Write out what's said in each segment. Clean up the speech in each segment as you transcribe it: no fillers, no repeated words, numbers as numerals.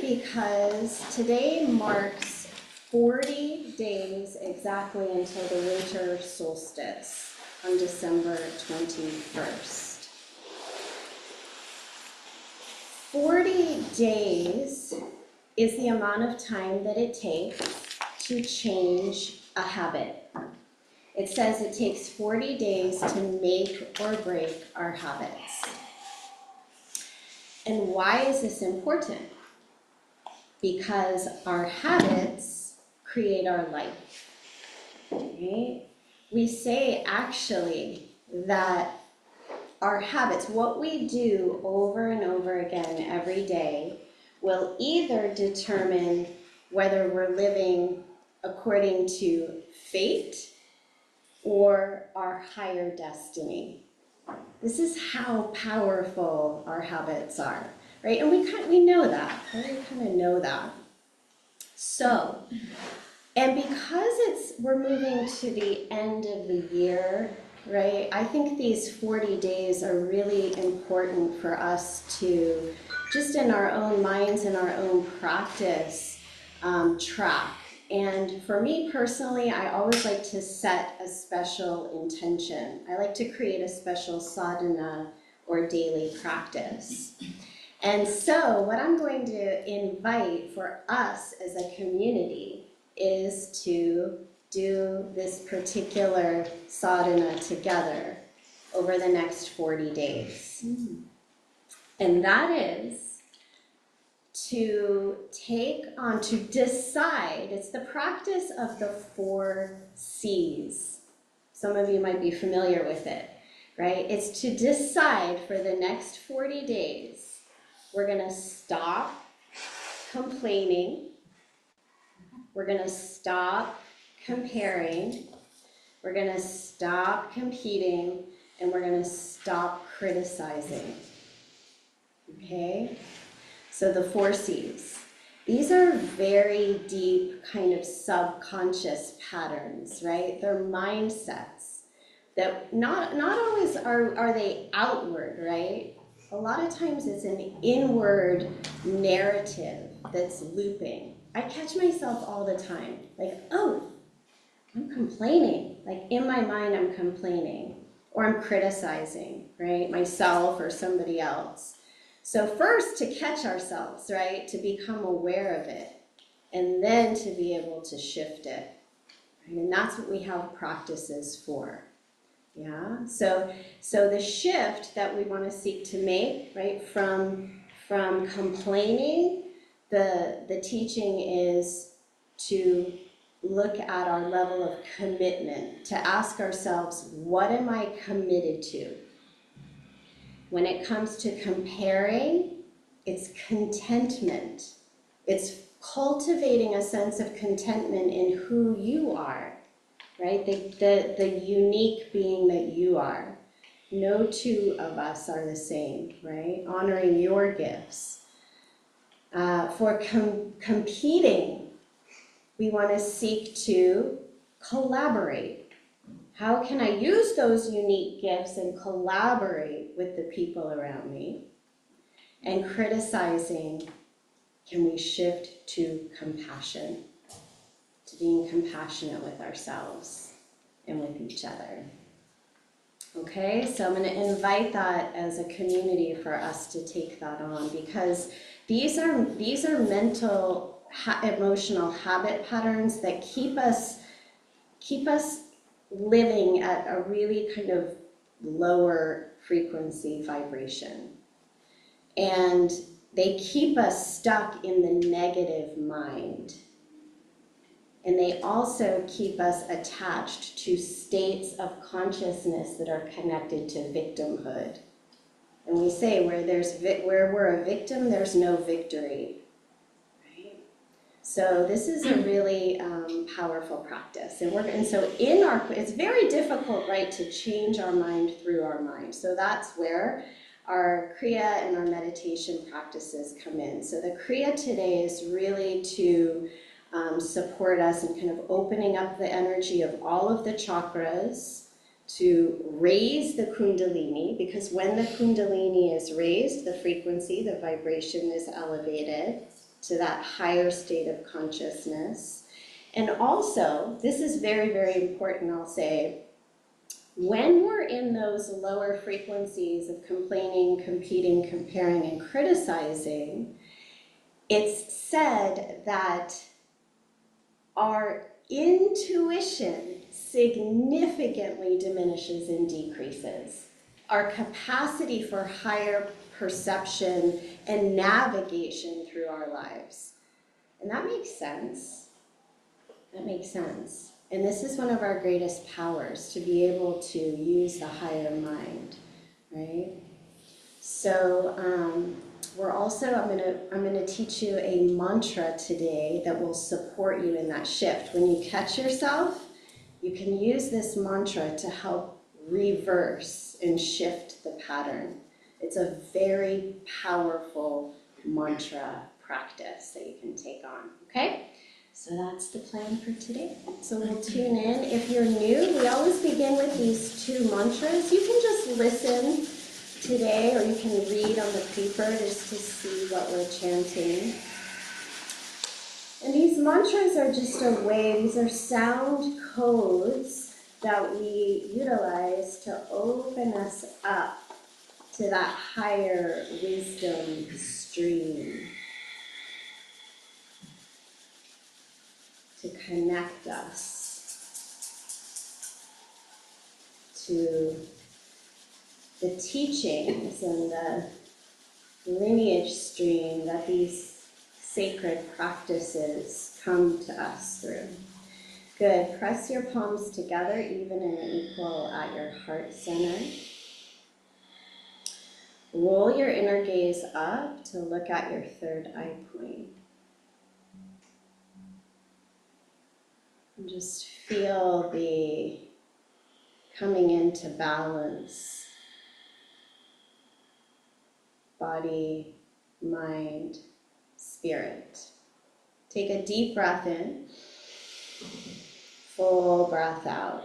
because today marks 40 days exactly until the winter solstice on December 21st. 40 days is the amount of time that it takes to change a habit. It says it takes 40 days to make or break our habits. And why is this important? Because our habits create our life. Right? We say actually that our habits, what we do over and over again every day, will either determine whether we're living according to fate or our higher destiny. This is how powerful our habits are, right? And we know that, right? We kind of know that. So, and because we're moving to the end of the year, right? I think these 40 days are really important for us to, just in our own minds and our own practice, track. And for me personally, I always like to set a special intention. I like to create a special sadhana or daily practice. And so what I'm going to invite for us as a community is to do this particular sadhana together over the next 40 days. And that is to decide, it's the practice of the 4 C's. Some of you might be familiar with it, right? It's to decide for the next 40 days, we're gonna stop complaining, we're gonna stop comparing, we're gonna stop competing, and we're gonna stop criticizing, okay? So the 4 C's. These are very deep kind of subconscious patterns, right? They're mindsets that not always are they outward, right? A lot of times it's an inward narrative that's looping. I catch myself all the time, like, oh, I'm complaining. Like in my mind, I'm complaining or I'm criticizing, right? Myself or somebody else. So first to catch ourselves, right? To become aware of it and then to be able to shift it. Right? And that's what we have practices for. Yeah, so the shift that we want to seek to make, right, from complaining, the teaching is to look at our level of commitment, to ask ourselves, what am I committed to? When it comes to comparing, it's contentment. It's cultivating a sense of contentment in who you are. Right? The unique being that you are. No 2 of us are the same, right? Honoring your gifts. For competing, we want to seek to collaborate. How can I use those unique gifts and collaborate with the people around me? And criticizing, can we shift to compassion? To being compassionate with ourselves and with each other. Okay, so I'm going to invite that as a community for us to take that on, because these are mental, emotional habit patterns that keep us living at a really kind of lower frequency vibration. And they keep us stuck in the negative mind. And they also keep us attached to states of consciousness that are connected to victimhood. And we say where we're a victim, there's no victory. Right? So this is a really powerful practice. And so it's very difficult, right, to change our mind through our mind. So that's where our Kriya and our meditation practices come in. So the Kriya today is really to support us in kind of opening up the energy of all of the chakras to raise the Kundalini, because when the Kundalini is raised, the frequency, the vibration is elevated to that higher state of consciousness. And also, this is very, very important, I'll say, when we're in those lower frequencies of complaining, competing, comparing, and criticizing, it's said that our intuition significantly diminishes and decreases. Our capacity for higher perception and navigation through our lives. And that makes sense. That makes sense. And this is one of our greatest powers, to be able to use the higher mind, right? So I'm gonna teach you a mantra today that will support you in that shift. When you catch yourself, you can use this mantra to help reverse and shift the pattern. It's a very powerful mantra practice that you can take on, okay? So that's the plan for today. So we'll tune in. If you're new, we always begin with these two mantras. You can just listen today, or you can read on the paper just to see what we're chanting. And these mantras are just a way, these are sound codes that we utilize to open us up to that higher wisdom stream, to connect us to the teachings and the lineage stream that these sacred practices come to us through. Good. Press your palms together, even and equal, at your heart center. Roll your inner gaze up to look at your third eye point. And just feel the coming into balance. Body, mind, spirit. Take a deep breath in. Full breath out.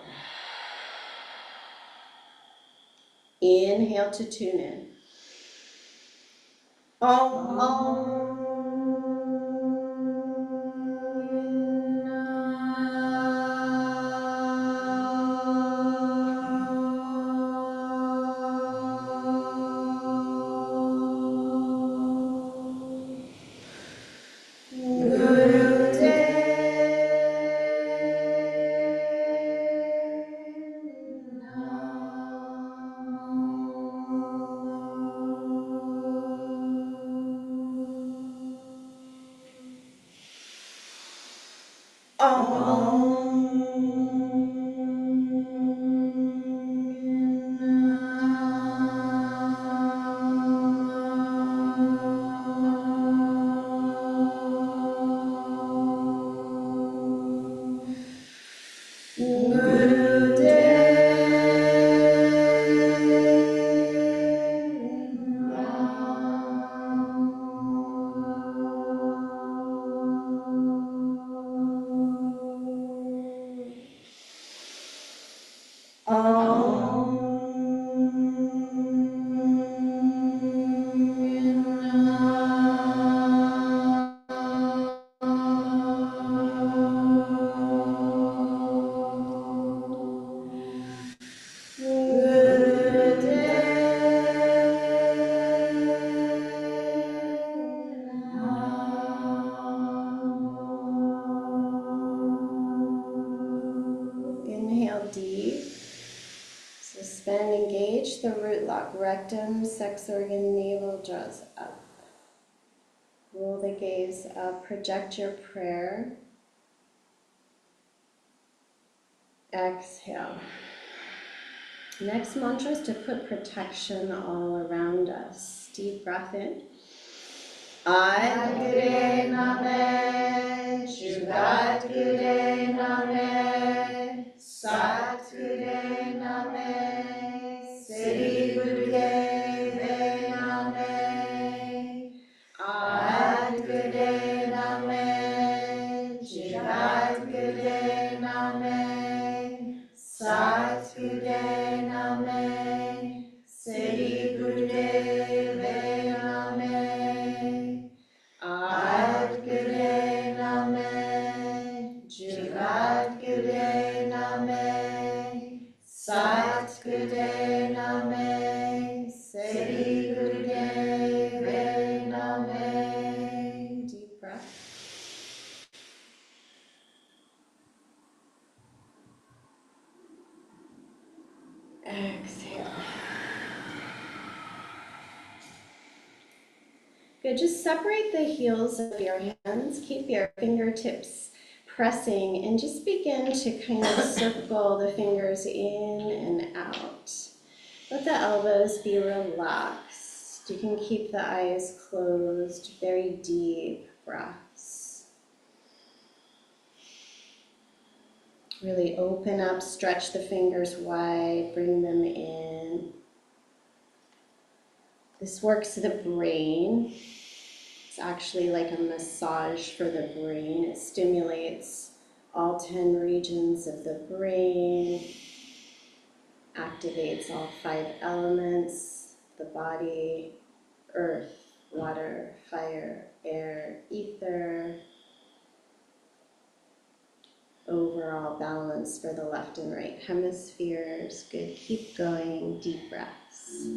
Inhale to tune in. Om. Inhale deep. Suspend, engage the root lock. Rectum, sex organ, navel draws up. Roll the gaze up. Project your prayer. Exhale. Next mantra is to put protection all around us. Deep breath in. Adgure Name, Jugadgure Name, Satgure Name, Sri Gurudeve Name, Adgure Name, Jugadgure Name, Satgure Name, Sri Gurudeve Name. Good, just separate the heels of your hands, keep your fingertips pressing, and just begin to kind of circle the fingers in and out. Let the elbows be relaxed. You can keep the eyes closed, very deep breaths. Really open up, stretch the fingers wide, bring them in. This works the brain. It's actually like a massage for the brain. It stimulates all 10 regions of the brain, activates all 5 elements, the body, earth, water, fire, air, ether. Overall balance for the left and right hemispheres. Good, keep going, deep breaths.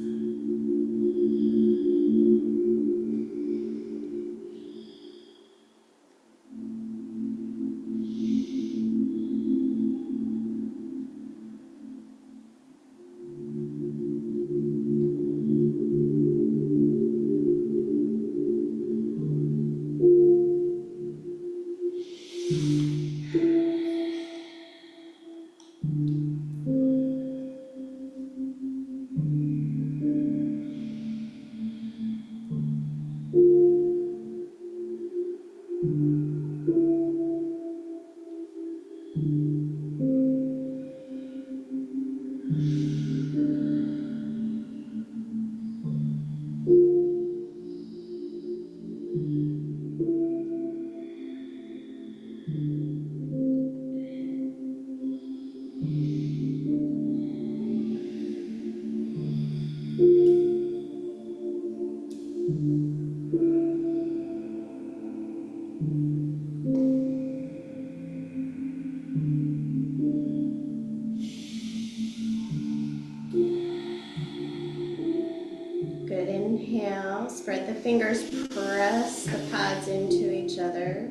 Good, inhale, spread the fingers, press the pads into each other.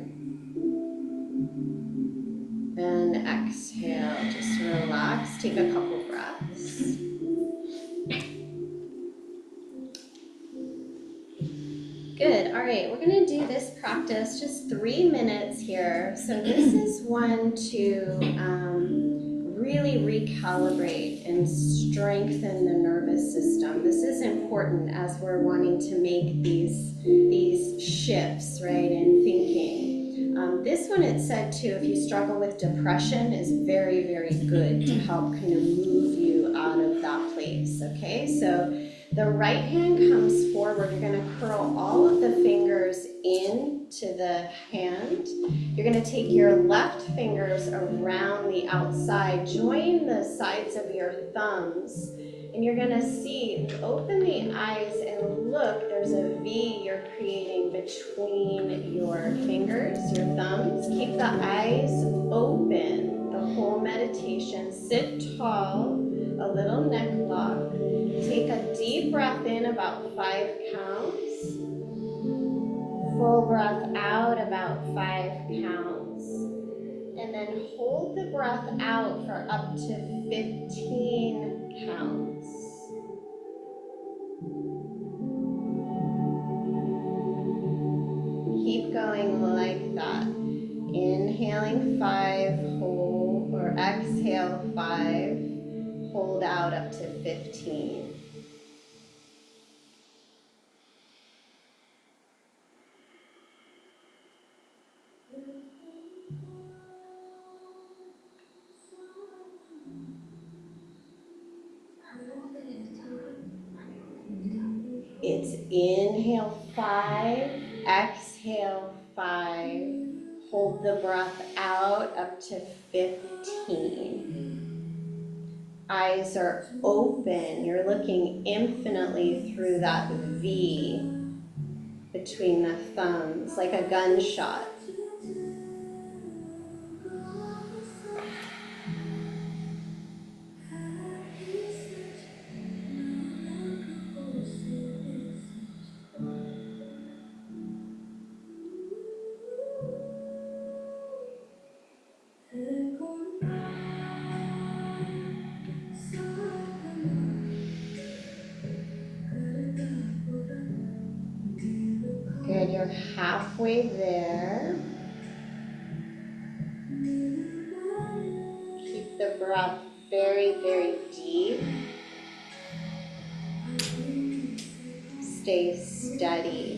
And exhale, just relax, take a couple breaths. Good, all right, we're gonna do this practice just 3 minutes here. So this is one to really recalibrate and strengthen the nervous system. This is important as we're wanting to make these shifts, right, in thinking. This one, it said too, if you struggle with depression, is very, very good to help kind of move you out of that place, okay? So the right hand comes forward. You're going to curl all of the fingers into the hand. You're going to take your left fingers around the outside. Join the sides of your thumbs. And you're going to see, open the eyes and look, there's a V you're creating between your fingers, your thumbs. Keep the eyes open the whole meditation. Sit tall, a little neck lock. Take a deep breath in, about 5 counts. Full breath out, about 5 counts. And then hold the breath out for up to 15 counts. Keep going like that. Inhaling 5, hold, or exhale 5, hold out up to 15. It's inhale 5, exhale 5, hold the breath out up to 15. Eyes are open, you're looking infinitely through that V between the thumbs, like a gunshot. halfway there. Keep the breath very, very deep. Stay steady.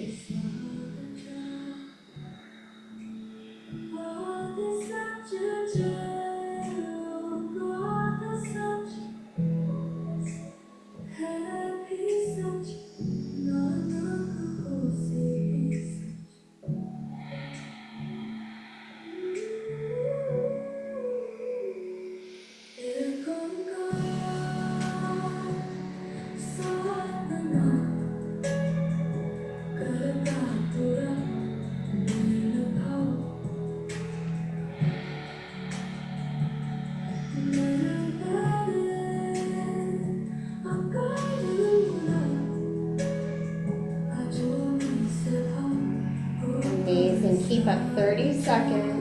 Amazing. Keep up 30 seconds.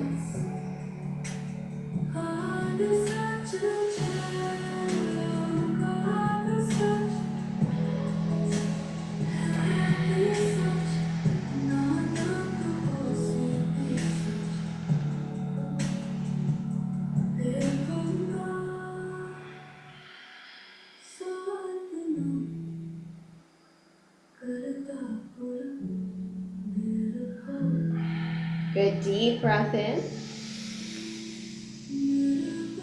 Good, deep breath in.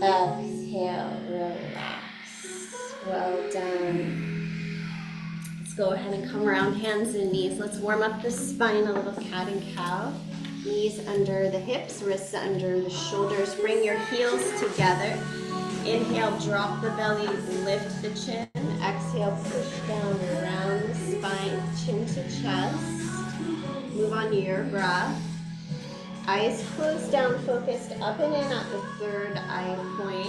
Exhale, relax. Well done. Let's go ahead and come around hands and knees. Let's warm up the spine, a little cat and cow. Knees under the hips, wrists under the shoulders. Bring your heels together. Inhale, drop the belly, lift the chin. Exhale, push down around the spine, chin to chest. Move on to your breath. Eyes closed down, focused up and in at the third eye point.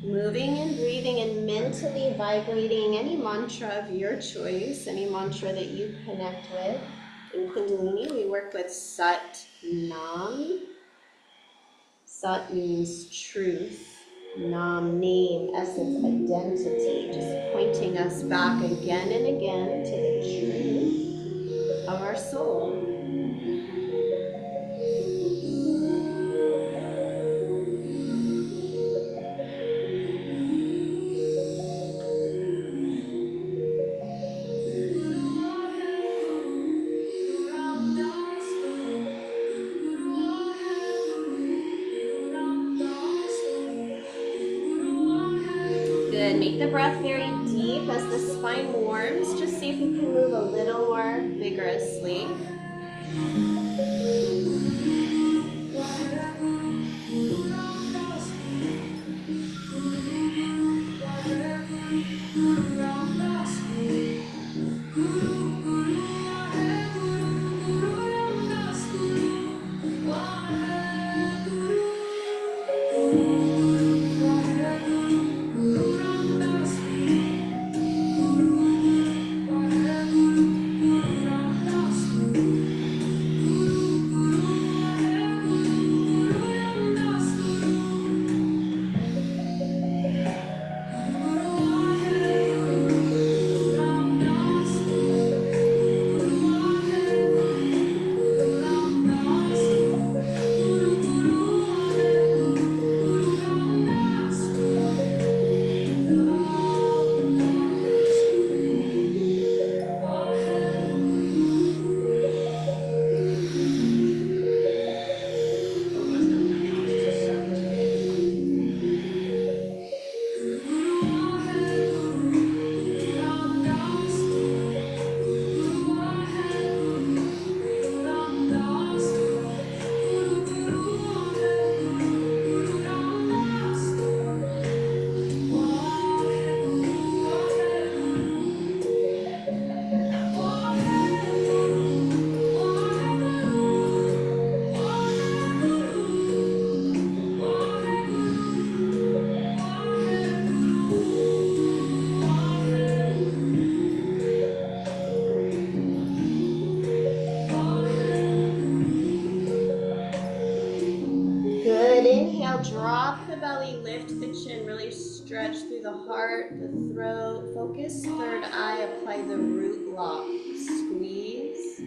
Moving and breathing and mentally vibrating any mantra of your choice, any mantra that you connect with. In Kundalini, we work with Sat Nam. Sat means truth. Nam, name, essence, identity, just pointing us back again and again to the truth of our soul. Good, make the breath very deep as the spine warms. Just see if you can move a little more vigorously. heart, the throat. Focus third eye, apply the root lock. Squeeze.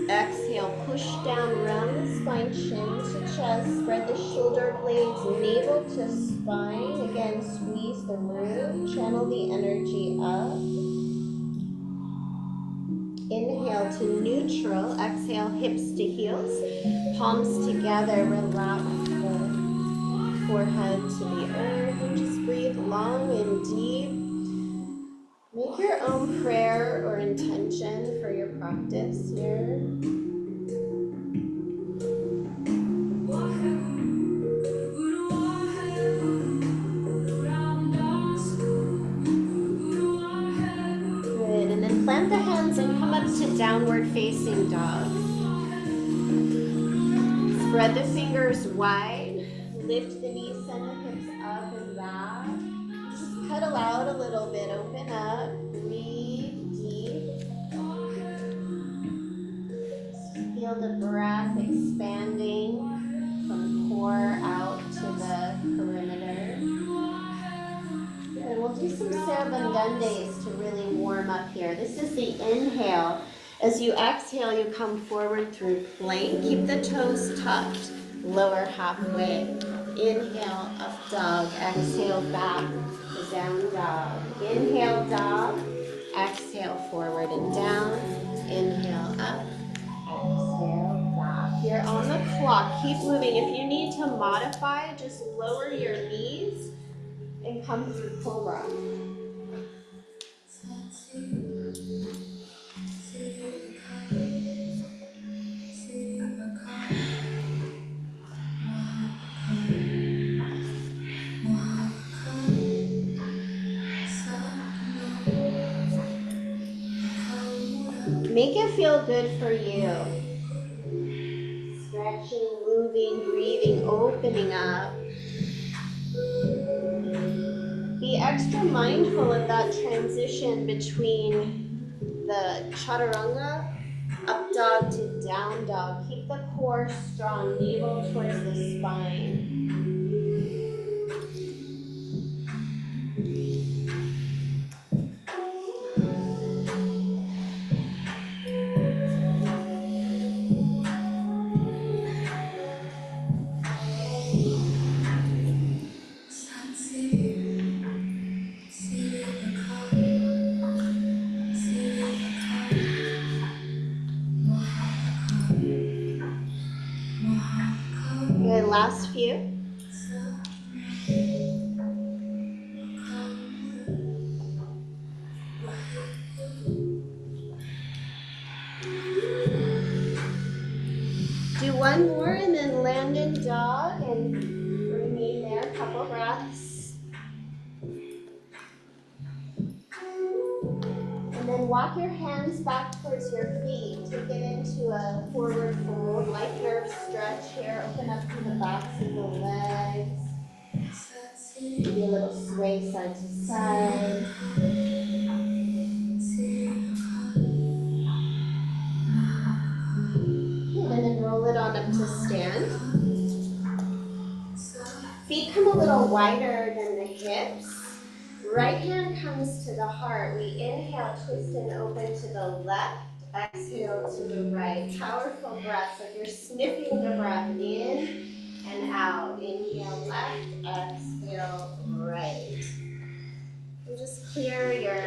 Exhale, push down, round the spine, chin to chest. Spread the shoulder blades, navel to spine. Again, squeeze the root, channel the energy up. Inhale to neutral. Exhale, hips to heels. Palms together, relax the forehead to the earth. And just breathe long and deep. Make your own prayer or intention for your practice here. Good, and then plant the hands and come up to downward facing dog. Spread the fingers wide, lift the knees, send the hips up and back. Just pedal out a little bit, open up, breathe deep. Feel the breath expanding from core out to the perimeter. Good, we'll do some Sarabandundes to really warm up here. This is the inhale. As you exhale, you come forward through plank. Keep the toes tucked, lower halfway. Inhale, up dog. Exhale, back to down dog. Inhale, dog. Exhale, forward and down. Inhale, up. Exhale, back. You're on the clock. Keep moving. If you need to modify, just lower your knees and come through cobra. Make it feel good for you. Stretching, moving, breathing, opening up. Be extra mindful of that transition between the chaturanga, up dog to down dog. Keep the core strong, navel towards the spine. Good, last few. Do one more and then land in dog and remain there, a couple breaths. And then walk your hands back towards your feet. Take it into a forward fold, light nerve stretch here. Open up through the backs of the legs. Maybe a little sway side to side. And then roll it on up to stand. Feet come a little wider than the hips. Right hand comes to the heart. We inhale, twist and open to the left. Exhale to the right. Powerful breath. So you're sniffing the breath in and out. Inhale left, exhale right. And just clear your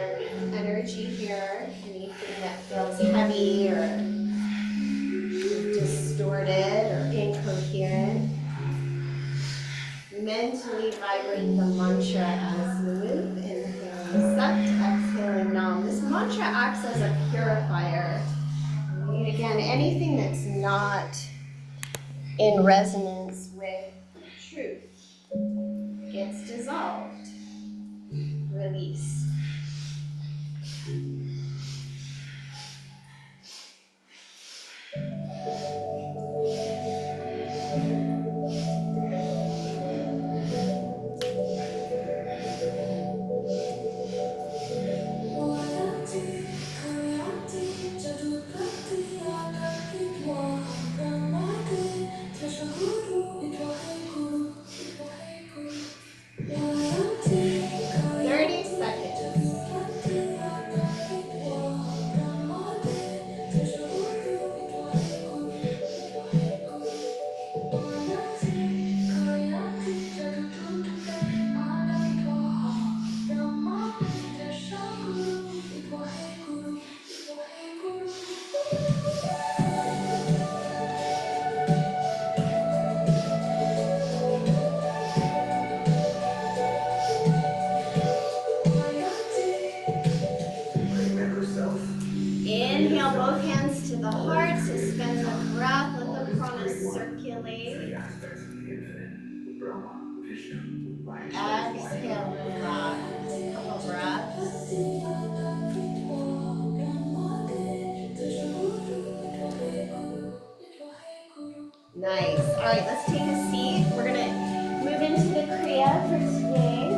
energy here. Anything that feels heavy or distorted or incoherent. Mentally vibrate the mantra as you move. Inhaling Sat, exhaling Nam. This mantra acts as a purifier. Again, anything that's not in resonance with truth gets dissolved. Release. Nice. All right, let's take a seat. We're gonna move into the Kriya for today.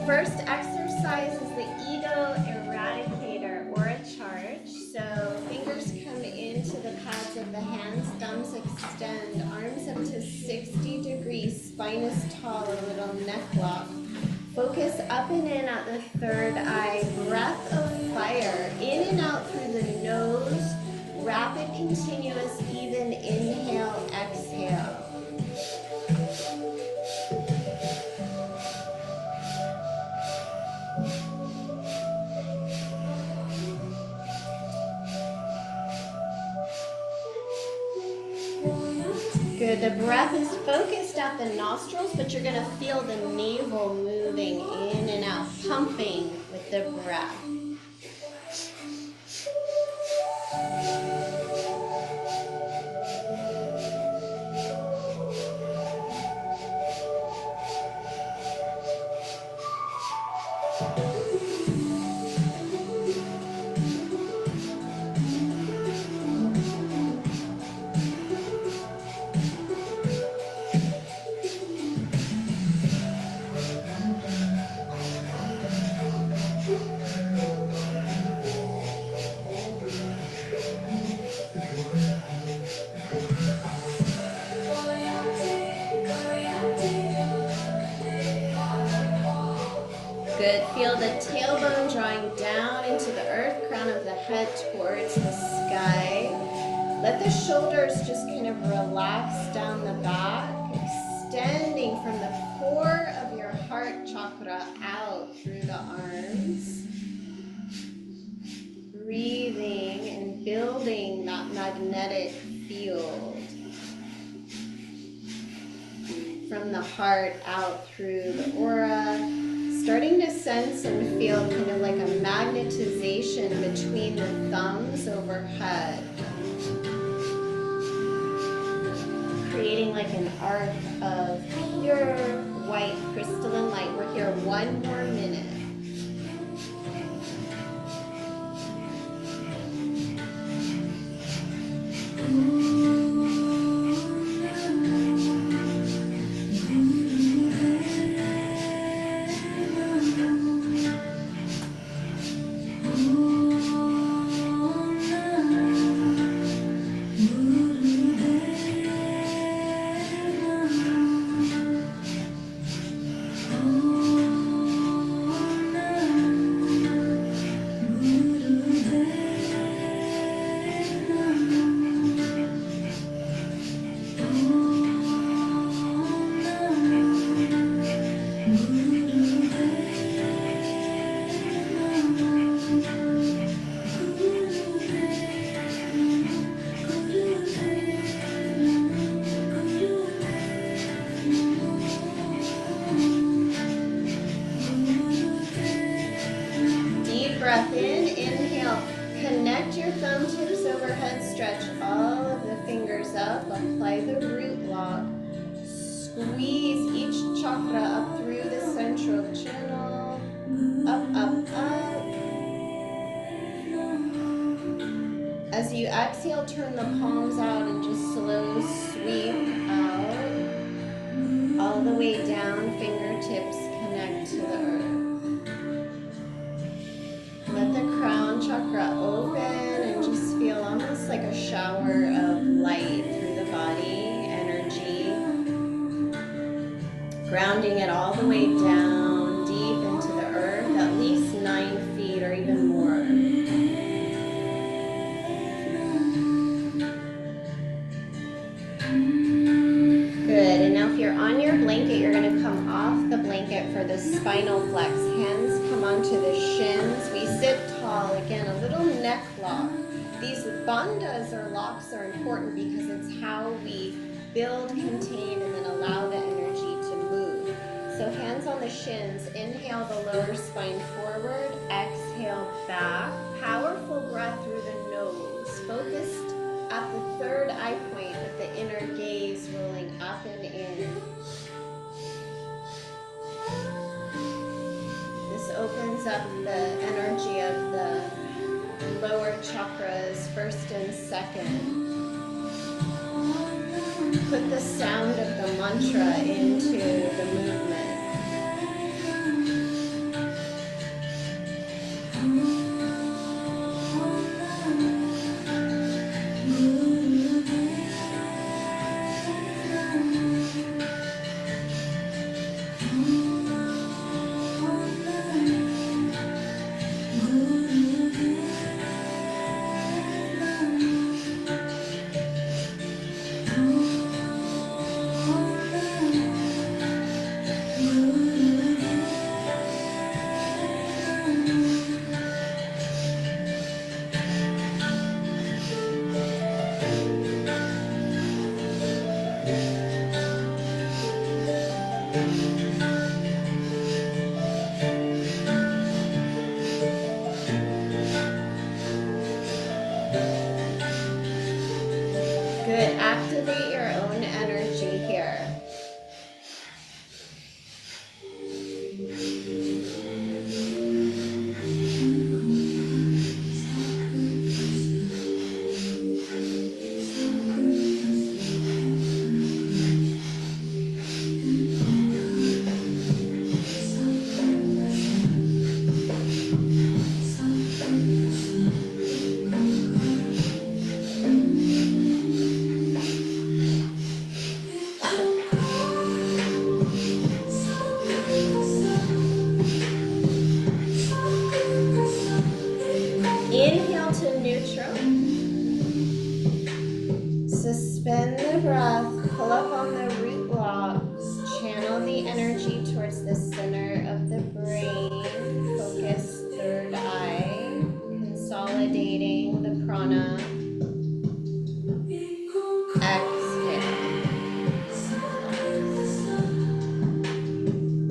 First exercise is the ego eradicator or a charge. So fingers come into the pads of the hands, thumbs extend, arms up to 60 degrees, spine is tall, a little neck lock. Focus up and in at the third eye, breath of fire, in and out through the nose, rapid, continuous, even inhale, exhale. Good, the breath is focused at the nostrils, but you're gonna feel the navel moving in and out, pumping with the breath. Good, feel the tailbone drawing down into the earth, crown of the head towards the sky. Let the shoulders just kind of relax down the back, extending from the core of your heart chakra out through the arms. Breathing and building that magnetic field from the heart out through the aura. Starting to sense and feel kind of like a magnetization between the thumbs overhead. Creating like an arc of pure white crystalline light. We're here one more minute. Breath in, inhale, connect your thumb tips overhead, stretch all of the fingers up, apply the root lock, squeeze each chakra up through the central channel, up, up, up. As you exhale, turn the palms out and just slow sweep out, all the way down, fingertips connect to the earth. Let the crown chakra open and just feel almost like a shower of light through the body, energy. Grounding it all the way down, deep into the earth, at least 9 feet or even more. Good, and now if you're on your blanket, you're going to come off the blanket for the spinal flex. Hands come onto the shins. We sit tall, again, a little neck lock. These bandhas or locks are important because it's how we build, contain, and then allow the energy to move. So hands on the shins, inhale the lower spine forward, exhale back. Powerful breath through the nose, focused at the third eye point with the inner gaze rolling up and in. This opens up the energy of the lower chakras, first and second. Put the sound of the mantra into the movement. Good. Activate your own energy here. Inhale to neutral. Suspend the breath. Pull up on the root blocks. Channel the energy towards the center of the brain. Focus third eye. Consolidating the prana. Exhale.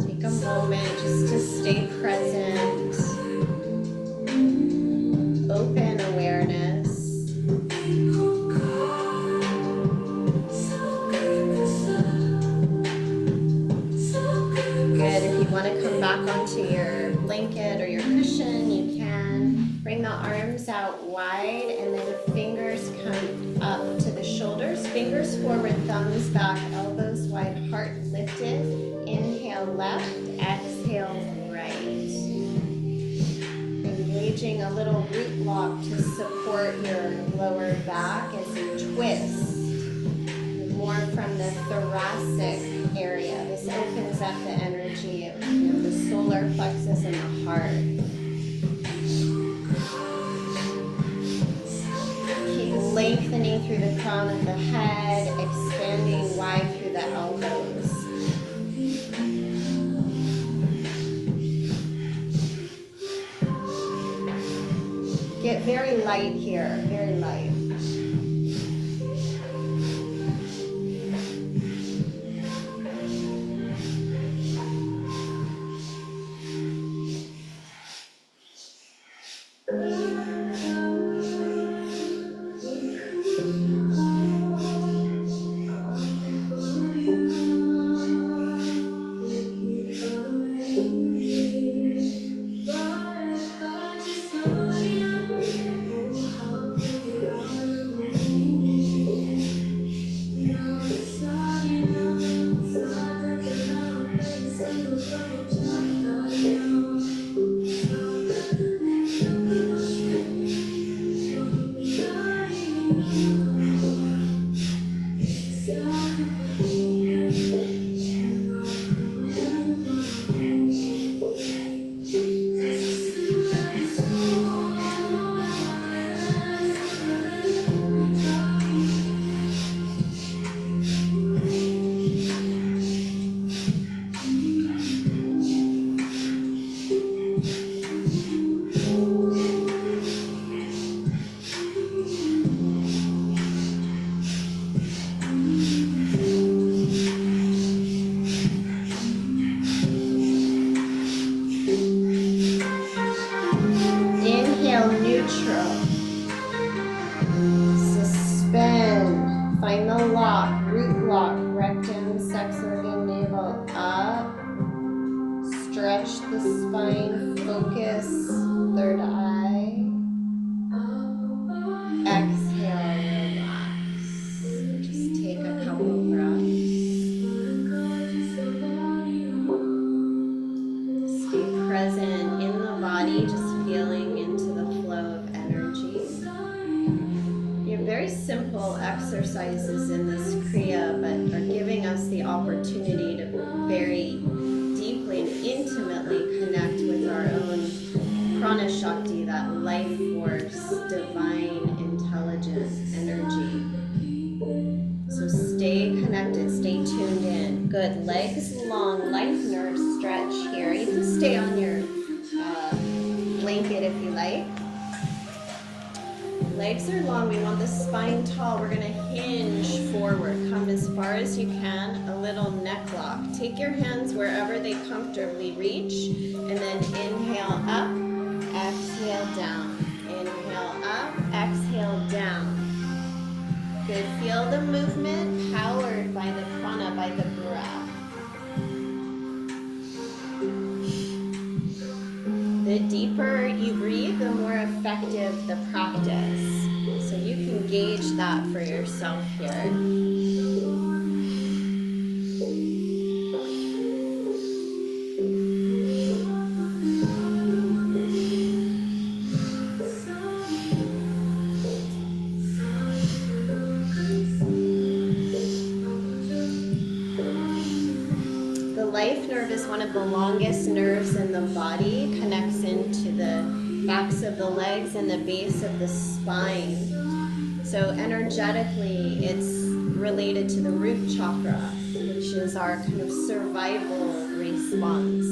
Take a moment just to stay present. Open awareness. Good. If you want to come back onto your blanket or your cushion, you can. Bring the arms out wide and then fingers come up to the shoulders. Fingers forward, thumbs back, elbows wide, heart lifted. Inhale left, exhale right. Engaging a little root block to support your lower back as you twist. More from the thoracic area. This opens up the energy of the solar plexus and the heart. Keep lengthening through the crown of the head, expanding wide through the elbows. Get very light here, very light. Exhale, relax. Just take a couple present in the body, just feeling into the flow of energy. You have very simple exercises in this Kriya, but are giving us the opportunity to very deeply and intimately connect with our own prana shakti, that life force, divine, intelligent energy. So stay connected, stay tuned in. Good. Legs long, life nerve stretch here. You can stay on your blanket if you like. Legs are long. We want the spine tall. We're going to hinge forward. Come as far as you can. A little neck lock. Take your hands wherever they comfortably reach. And then inhale up, exhale down. Inhale up, exhale down. Good. Feel the movement powered by the prana, by the breath. The deeper you breathe, the more effective the practice. So you can gauge that for yourself here. The life nerve is one of the longest nerves in the body, connects into the backs of the legs and the base of the spine. So energetically, it's related to the root chakra, which is our kind of survival response.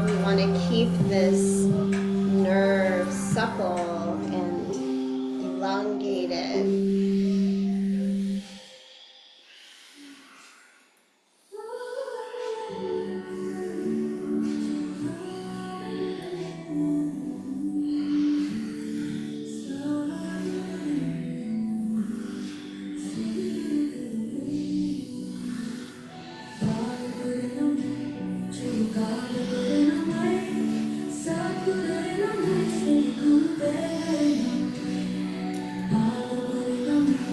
We want to keep this nerve supple and elongated.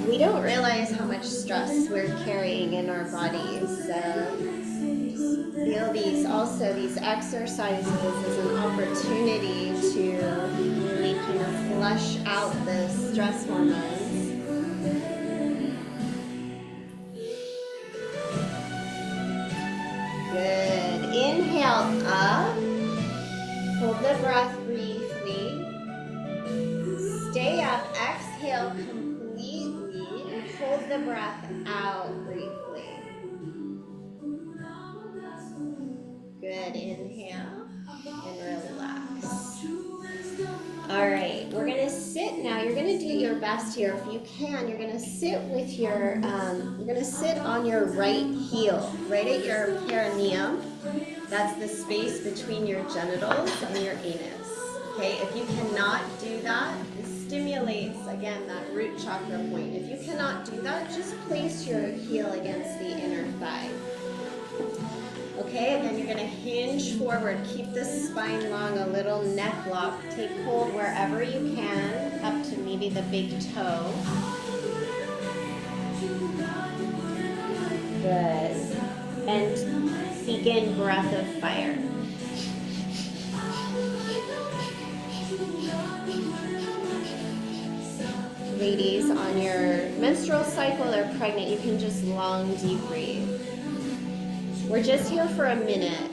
We don't realize how much stress we're carrying in our bodies. So just feel these exercises as an opportunity to really kind of flush out the stress hormones. Good. Inhale up. Hold the breath briefly. Stay up. Exhale completely. And hold the breath out briefly. Good. Inhale and relax. All right. We're going to sit now. You're going to do your best here. If you can, you're going to sit with your, you're going to sit on your right heel, right at your perineum. That's the space between your genitals and your anus. Okay, if you cannot do that, it stimulates, again, that root chakra point. If you cannot do that, just place your heel against the inner thigh. Okay, and then you're going to hinge forward. Keep the spine long, a little neck lock. Take hold wherever you can, up to maybe the big toe. Good. And begin breath of fire. Ladies, on your menstrual cycle or pregnant, you can just long, deep breathe. We're just here for a minute.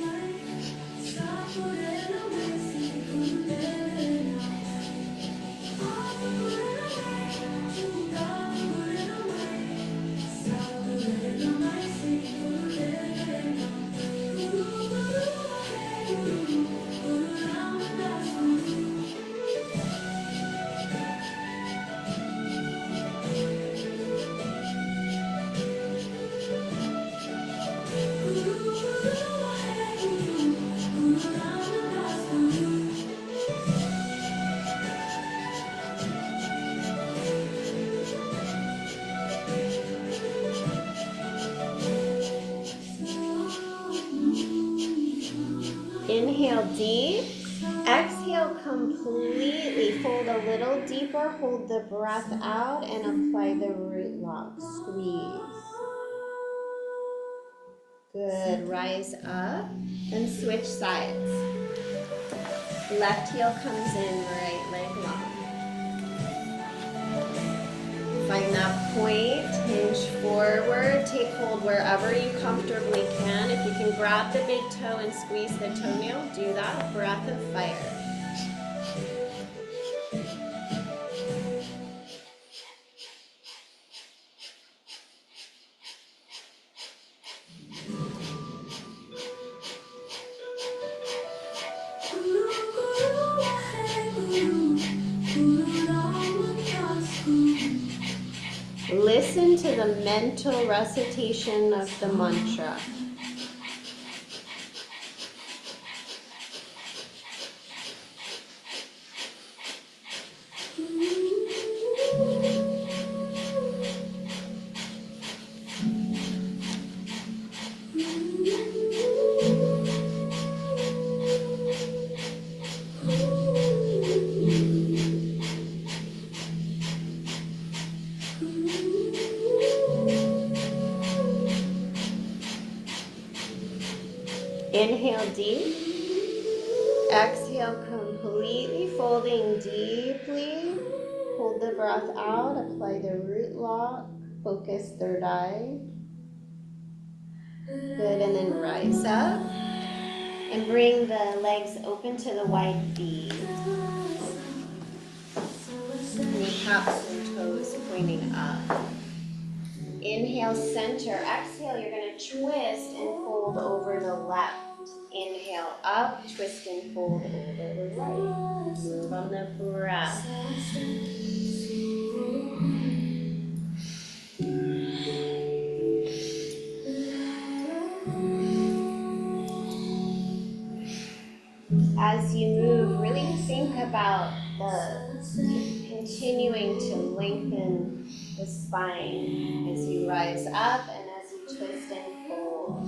Inhale deep, exhale completely, fold a little deeper, hold the breath out and apply the root lock. squeeze. Good, rise up and switch sides. Left heel comes in, right leg long. Find that point, hinge forward, take hold wherever you comfortably can. If you can grab the big toe and squeeze the toenail, do that. Breath of fire. Listen to the mental recitation of the mantra. Inhale deep. Exhale completely, folding deeply. Hold the breath out, apply the root lock, focus third eye. Good, and then rise up. And bring the legs open to the wide V. Kneecaps and toes pointing up. Inhale, center. Exhale, you're going to twist and fold over the left. Inhale up, twist and fold over the right. Move on the breath. As you move, really think about continuing to lengthen the spine as you rise up and as you twist and fold.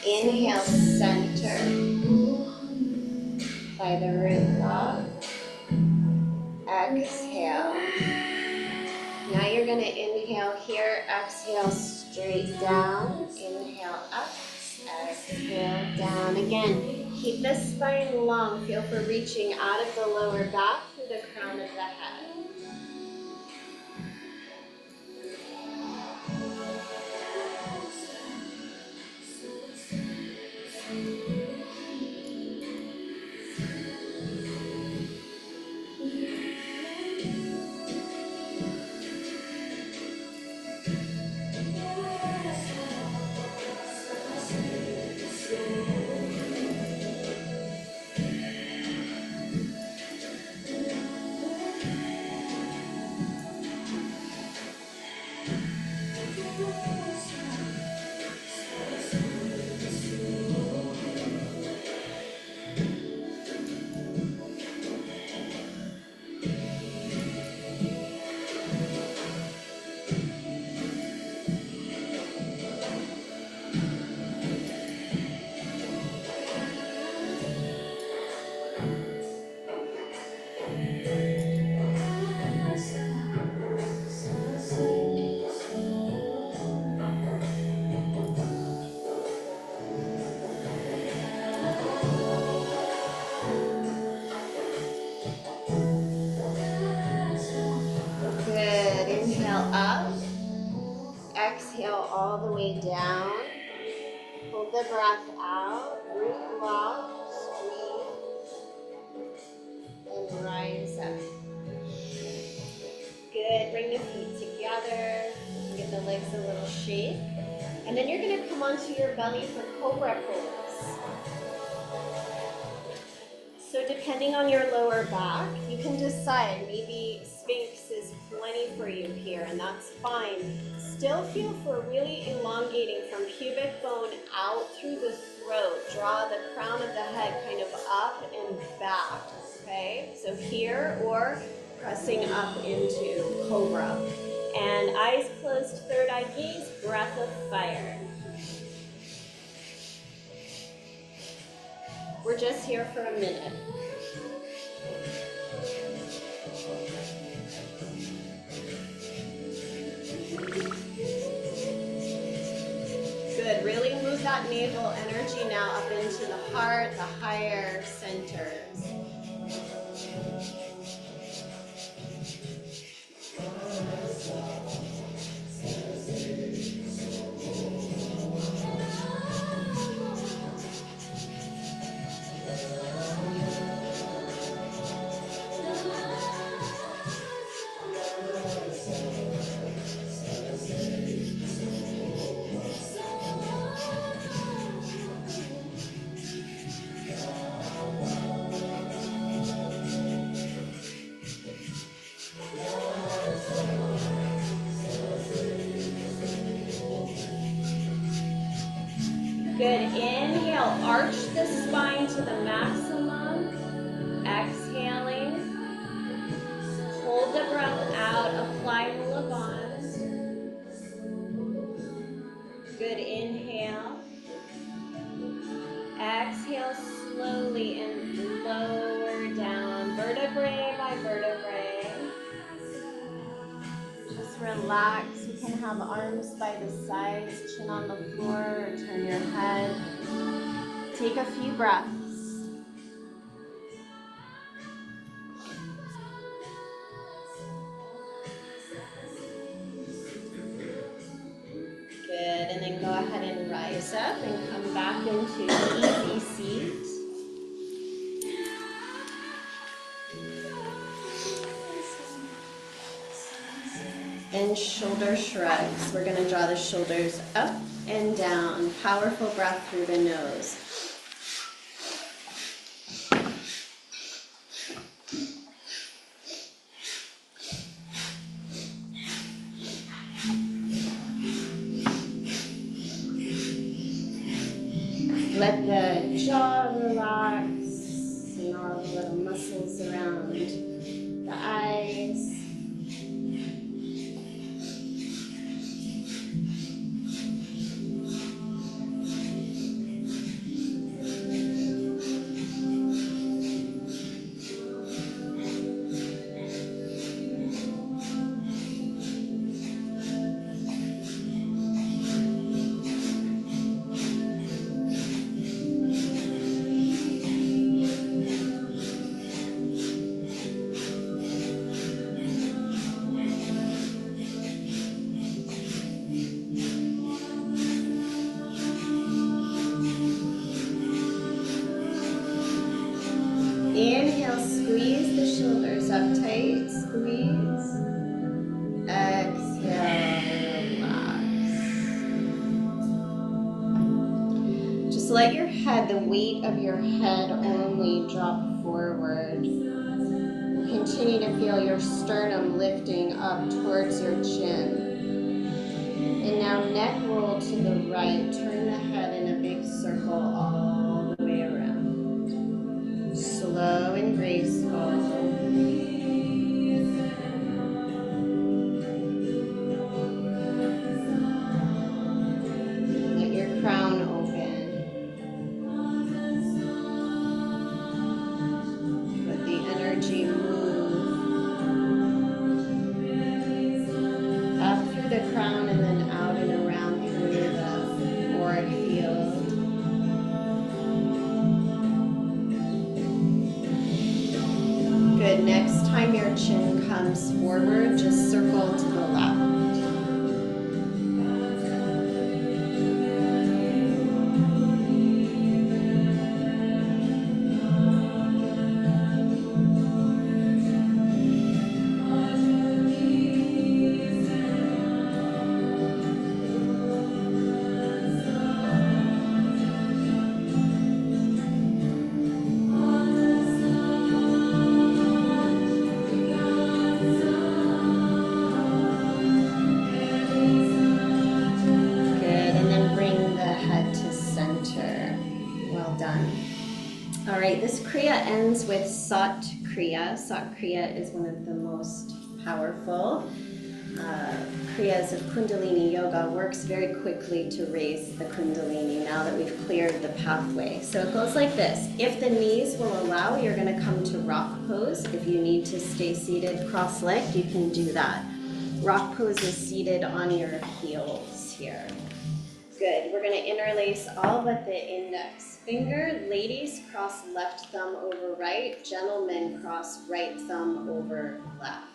Inhale, center. Apply the root lock. Exhale. Now you're going to inhale here. Exhale, straight down. Inhale up. Exhale, down. Again, keep the spine long. Feel for reaching out of the lower back to the crown of the head. up. Exhale all the way down. Hold the breath out. Root lock. Squeeze. And rise up. Good. Bring the feet together. Give the legs a little shake. And then you're going to come onto your belly for cobra pose. So depending on your lower back, you can decide. Maybe Sphinx is plenty for you here, and that's fine. Still feel for really elongating from pubic bone out through the throat. Draw the crown of the head kind of up and back, okay? So here, or pressing up into cobra. And eyes closed, third eye gaze, breath of fire. We're just here for a minute. Good, really move that navel energy now up into the heart, the higher centers. Good, inhale, arch the spine to the maximum. Exhaling. Hold the breath out, apply Mulaband. Good, inhale. Exhale slowly and lower down, vertebrae by vertebrae. Just relax. You can have arms by the sides, chin on the floor, or turn your head. Take a few breaths. Good, and then go ahead and rise up and come back into easy seat. And shoulder shrugs. We're going to draw the shoulders up and down. Powerful breath through the nose. Let the jaw relax and all the little muscles around the eyes. Inhale, squeeze the shoulders up tight, squeeze. Exhale, relax. Just let your head, the weight of your head only drop forward. Continue to feel your sternum lifting up towards your chin. And now neck roll to the right. Turn the head in a big circle all the way around. Slow and graceful. Let your crown open. Let the energy move up through the crown and then out and around through the auric field. Good. Next time your chin comes forward, just circle to the left. begins with Sat Kriya. Sat Kriya is one of the most powerful Kriyas of Kundalini yoga. Works very quickly to raise the Kundalini now that we've cleared the pathway. So it goes like this. If the knees will allow, you're going to come to rock pose. If you need to stay seated cross-legged, you can do that. Rock pose is seated on your heels here. Good. We're going to interlace all but the index finger. Ladies, cross left thumb over right. Gentlemen, cross right thumb over left.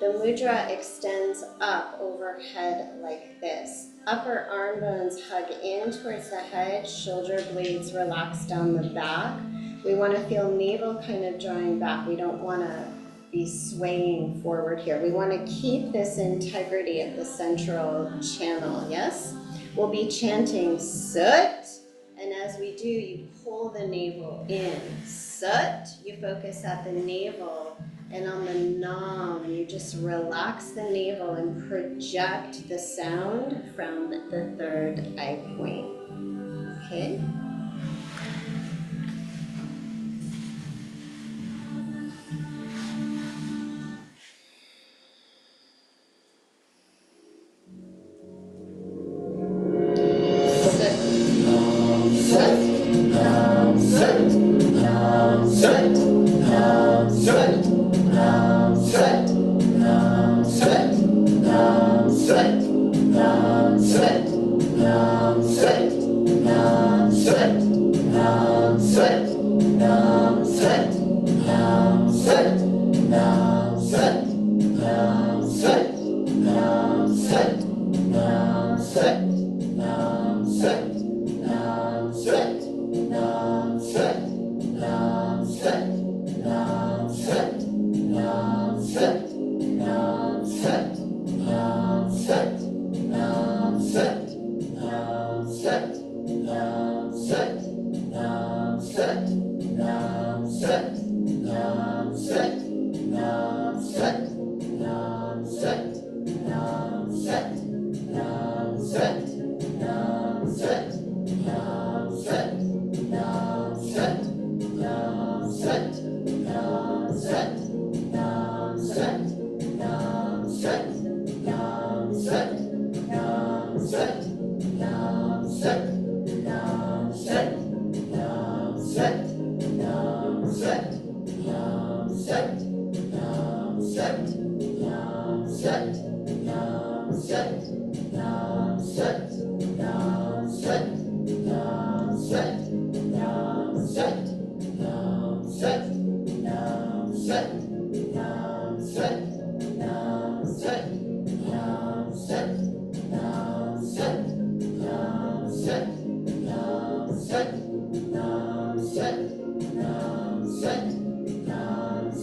The mudra extends up overhead like this. Upper arm bones hug in towards the head. Shoulder blades relax down the back. We want to feel navel kind of drawing back. We don't want to be swaying forward here. We want to keep this integrity at the central channel, yes? We'll be chanting Sut, and as we do, you pull the navel in. Sut, you focus at the navel, and on the Nam, you just relax the navel and project the sound from the third eye point. Okay?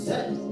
Set.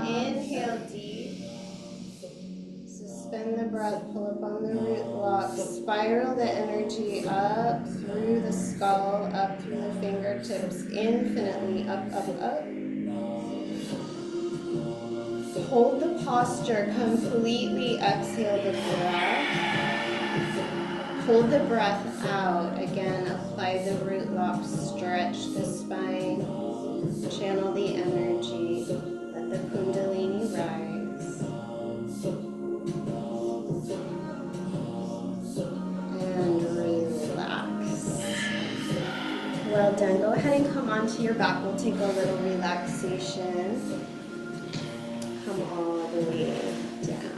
Inhale deep. Suspend the breath, pull up on the root block, spiral the energy up through the skull, up through the fingertips, infinitely up, up, up. Hold the posture, completely exhale the breath. Hold the breath out. Again, apply the root lock, stretch the spine, channel the energy, let the Kundalini rise. And relax. Well done. Go ahead and come onto your back. We'll take a little relaxation. Come all the way down.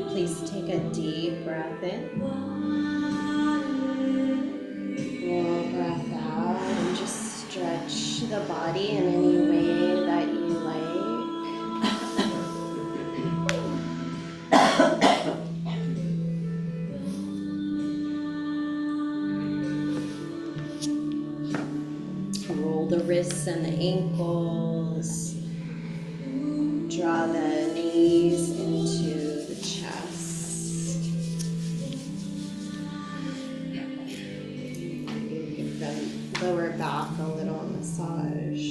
Please take a deep breath in. Full breath out and just stretch the body in any way that you like. Roll the wrists and the ankles. Draw the knees into the chest. Give the lower back a little massage.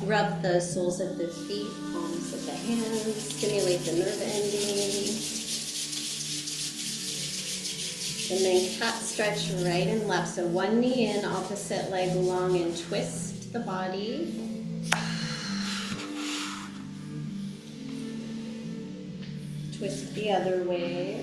Rub the soles of the feet, palms of the hands, stimulate the nerve ending. And then cat stretch right and left. So one knee in, opposite leg long, and twist the body. Twist the other way.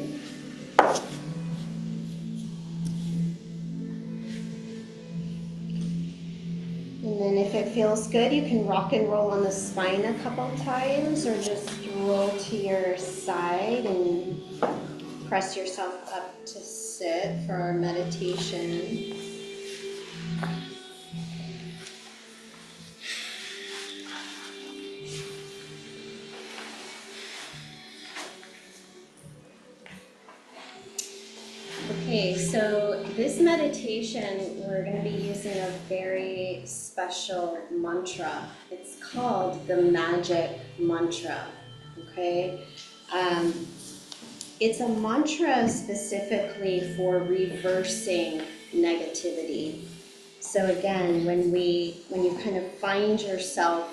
And then if it feels good, you can rock and roll on the spine a couple times, or just roll to your side and press yourself up to sit for our meditation. Okay, so this meditation, we're going to be using a very special mantra. It's called the magic mantra, okay? It's a mantra specifically for reversing negativity. So again, when you kind of find yourself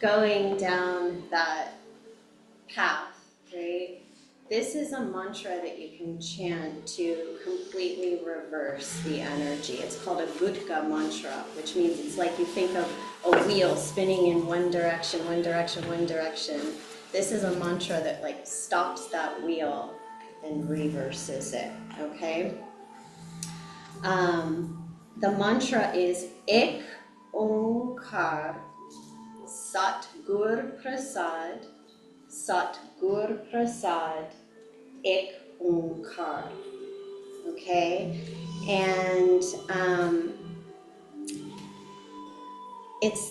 going down that path, right? This is a mantra that you can chant to completely reverse the energy. It's called a Gudga mantra, which means it's like you think of a wheel spinning in one direction, one direction, one direction. This is a mantra that like stops that wheel and reverses it, okay? The mantra is Ek Onkar Sat Gur Prasad Sat Gur Prasad Ek Onkar, okay? And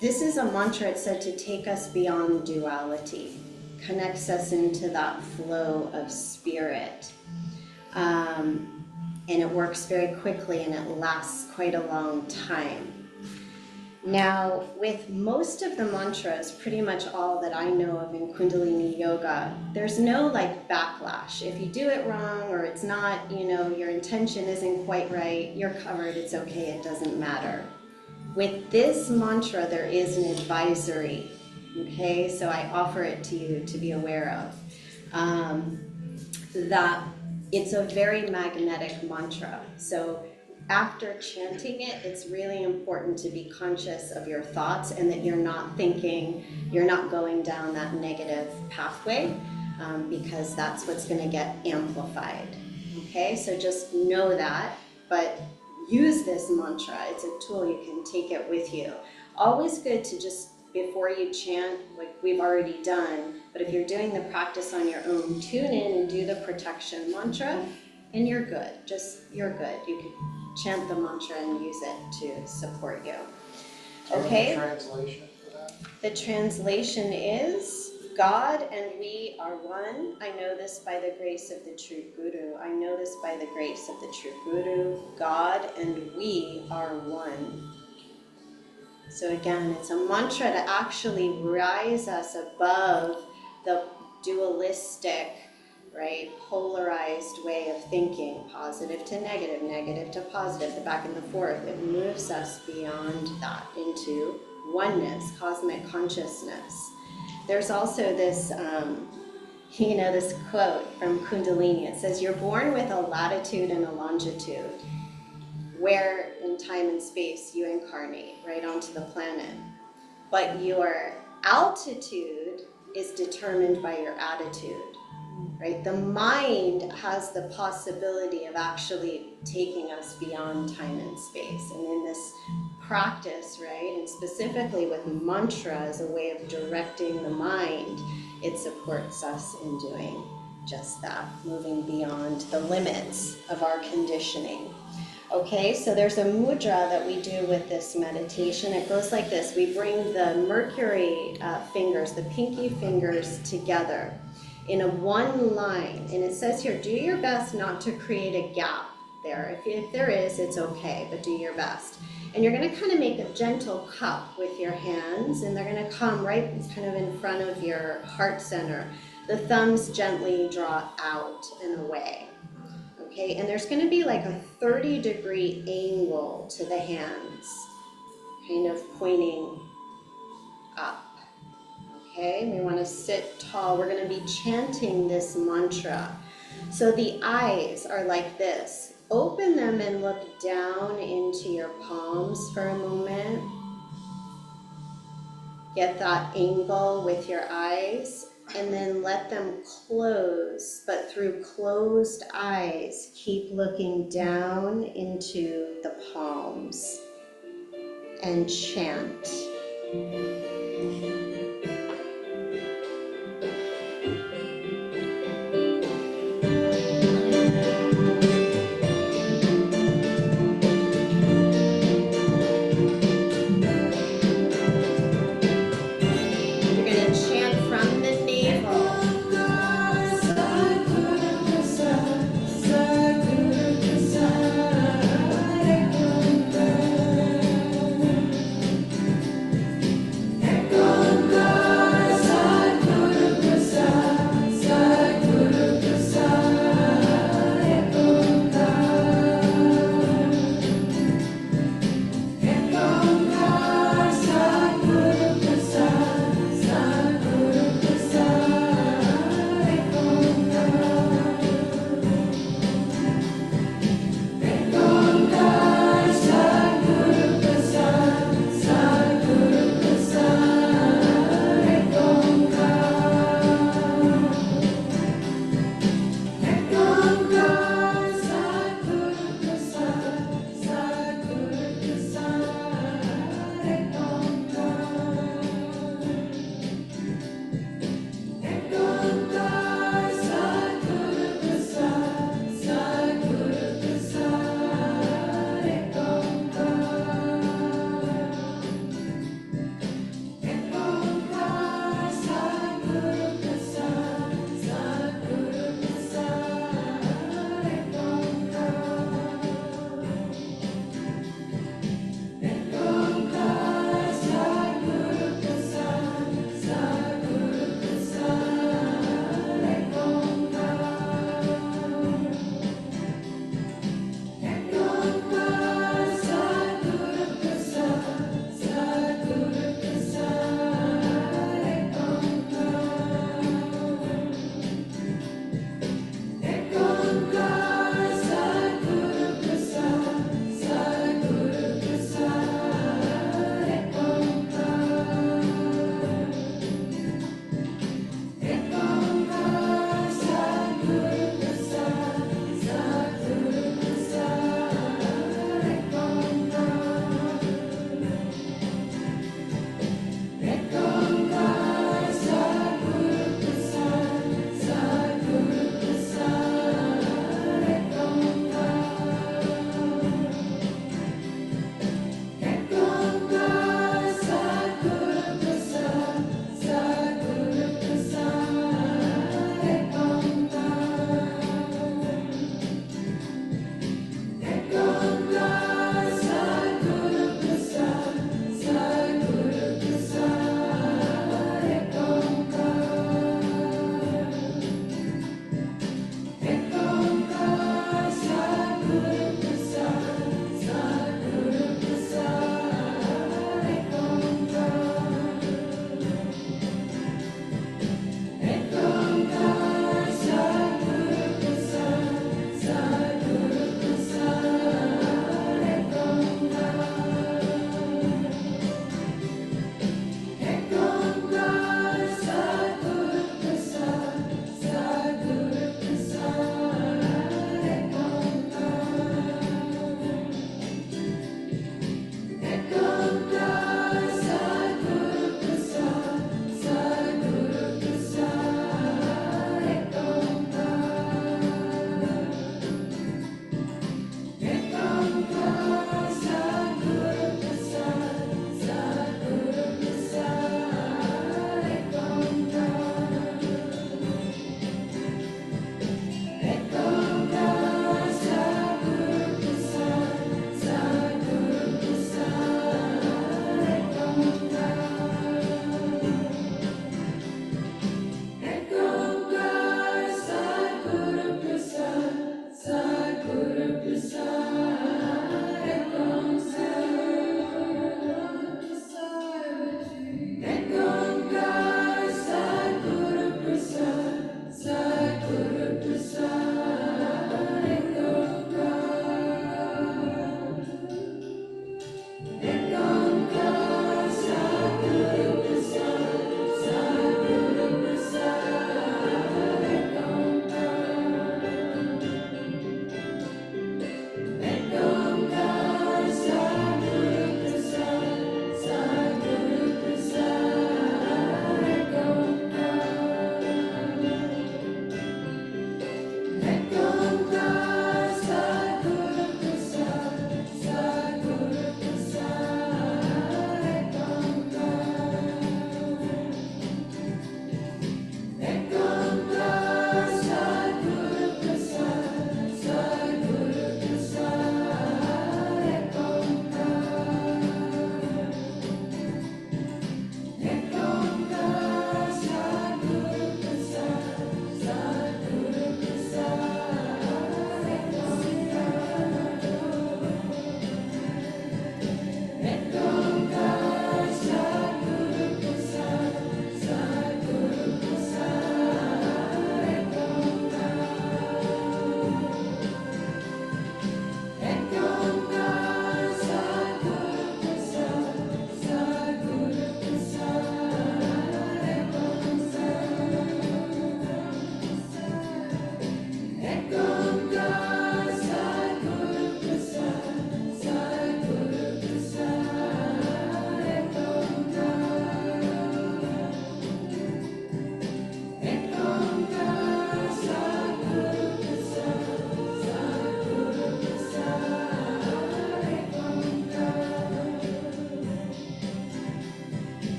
this is a mantra. It's said to take us beyond duality, connects us into that flow of spirit. And it works very quickly and it lasts quite a long time. Now, with most of the mantras, pretty much all that I know of in Kundalini yoga, there's no like backlash. If you do it wrong or it's not, your intention isn't quite right, you're covered, it's okay, it doesn't matter. With this mantra, there is an advisory, okay? So I offer it to you to be aware of. That it's a very magnetic mantra. So after chanting it, it's really important to be conscious of your thoughts and that you're not thinking, you're not going down that negative pathway, because that's what's going to get amplified. Okay, so just know that, but use this mantra. It's a tool, you can take it with you. Always good to just, before you chant, like we've already done, but if you're doing the practice on your own, tune in and do the protection mantra, and you're good. You're good. You can chant the mantra and use it to support you. Okay? Do you have a translation for that? The translation is, God and we are one. I know this by the grace of the true Guru. I know this by the grace of the true Guru. God and we are one. So again, it's a mantra to actually rise us above the dualistic, right, polarized way of thinking, positive to negative, negative to positive, the back and the forth. It moves us beyond that into oneness, cosmic consciousness. There's also this, this quote from Kundalini. It says, you're born with a latitude and a longitude, where in time and space you incarnate right onto the planet. But your altitude is determined by your attitude. Right? The mind has the possibility of actually taking us beyond time and space. And in this practice, right, and specifically with mantra as a way of directing the mind, it supports us in doing just that, moving beyond the limits of our conditioning. Okay, so there's a mudra that we do with this meditation. It goes like this. We bring the Mercury fingers, the pinky fingers together in a one line, and it says here, do your best not to create a gap there. If there is, it's okay, but do your best. And you're going to kind of make a gentle cup with your hands, and they're going to come right kind of in front of your heart center. The thumbs gently draw out and away. Okay, and there's going to be like a 30-degree angle to the hands, kind of pointing up. Okay, we want to sit tall. We're going to be chanting this mantra. So the eyes are like this. Open them and look down into your palms for a moment. Get that angle with your eyes, and then let them close. But through closed eyes, keep looking down into the palms and chant.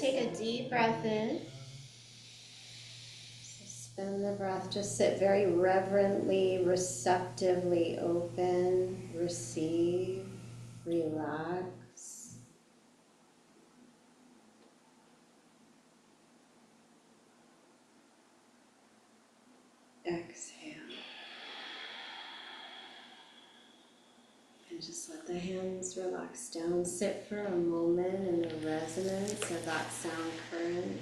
take a deep breath in. Suspend the breath. Just sit very reverently, receptively open, receive, relax. Exhale. And just let the hands relax down. Sit for a moment in the resonance of that sound current.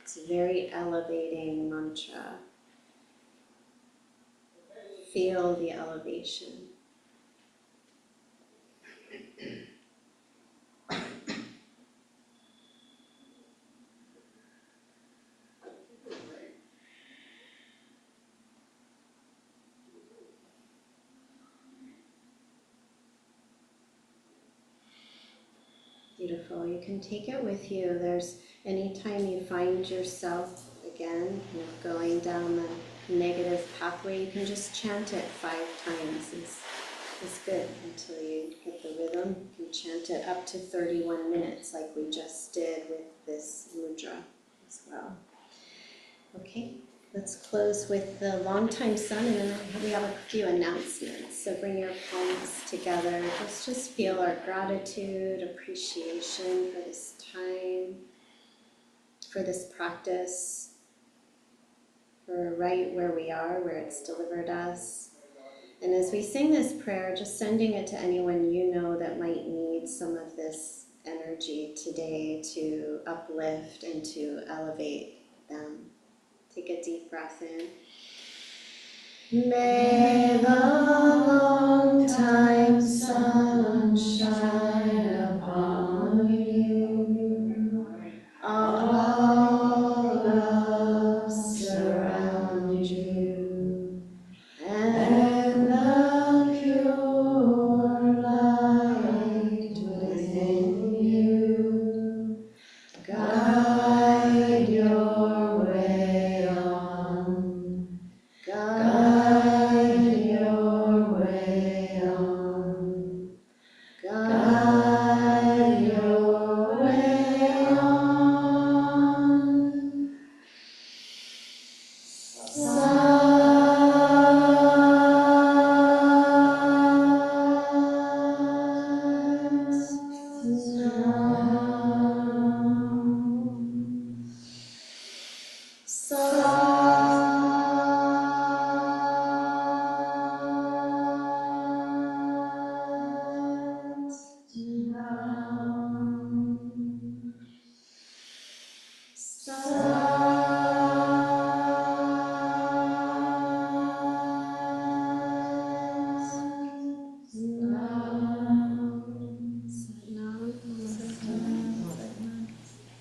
It's a very elevating mantra. Feel the elevation. Beautiful. You can take it with you. There's anytime you find yourself again kind of going down the negative pathway, you can just chant it 5 times. It's good until you hit the rhythm. You can chant it up to 31 minutes like we just did with this mudra as well. Okay, let's close with the long-time sun, and then we have a few announcements. So bring your palms together. Let's just feel our gratitude, appreciation for this time, for this practice, for right where we are, where it's delivered us. And as we sing this prayer, just sending it to anyone you know that might need some of this energy today to uplift and to elevate them. Take a deep breath in. May the long time sun shine upon you. All love surround you. And the pure light within you guide your way on, guide your way on, guide your way on. Sa